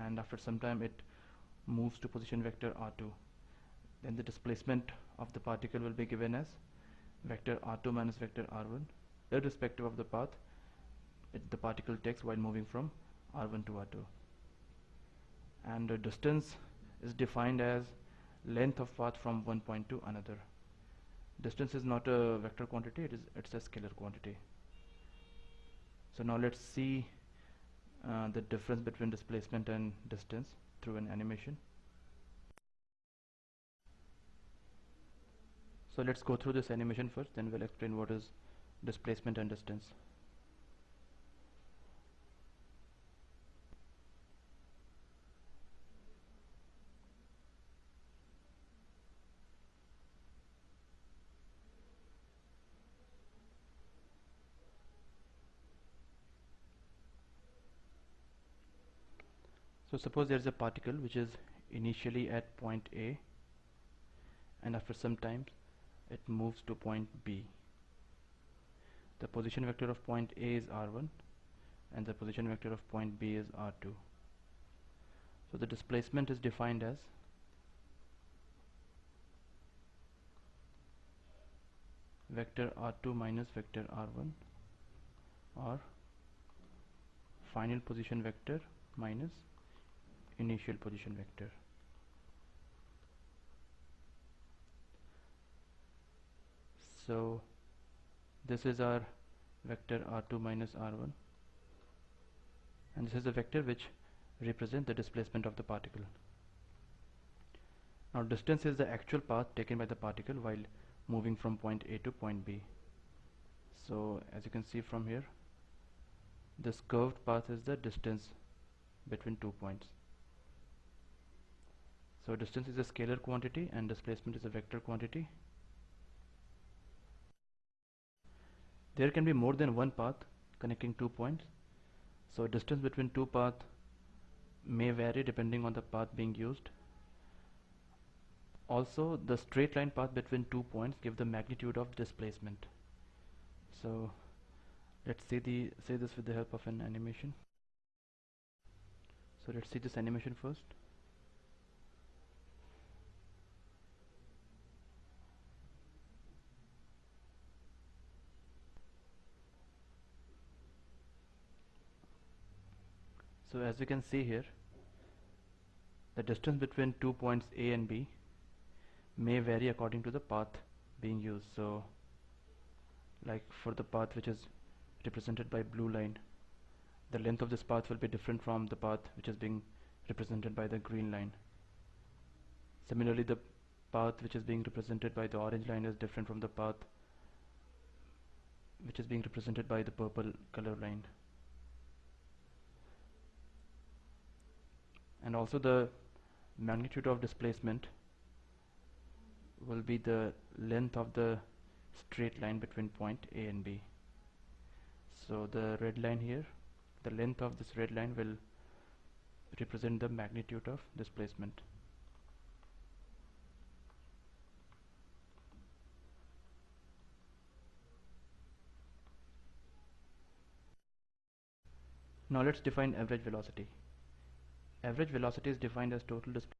and after some time it moves to position vector r2. Then the displacement of the particle will be given as vector r2 minus vector r1, irrespective of the path the particle takes while moving from r1 to r2. And the distance is defined as length of path from one point to another. Distance is not a vector quantity, it's a scalar quantity. So now let's see the difference between displacement and distance through an animation. So let's go through this animation first, then we'll explain what is displacement and distance. So suppose there is a particle which is initially at point A, and after some time it moves to point B. The position vector of point A is r1 and the position vector of point B is r2. So the displacement is defined as vector r2 minus vector r1, or final position vector minus initial position vector. So this is our vector r2 minus r1, and this is a vector which represents the displacement of the particle. Now distance is the actual path taken by the particle while moving from point A to point B. So as you can see from here, this curved path is the distance between 2 points. So distance is a scalar quantity and displacement is a vector quantity. There can be more than one path connecting 2 points. So distance between two paths may vary depending on the path being used. Also, the straight line path between 2 points give the magnitude of displacement. So let's say this with the help of an animation. So let's see this animation first. So as we can see here, the distance between 2 points A and B may vary according to the path being used. So like for the path which is represented by blue line, the length of this path will be different from the path which is being represented by the green line. Similarly, the path which is being represented by the orange line is different from the path which is being represented by the purple color line. And also the magnitude of displacement will be the length of the straight line between point A and B. So the red line here, the length of this red line will represent the magnitude of displacement. Now let's define average velocity. Average velocity is defined as total displacement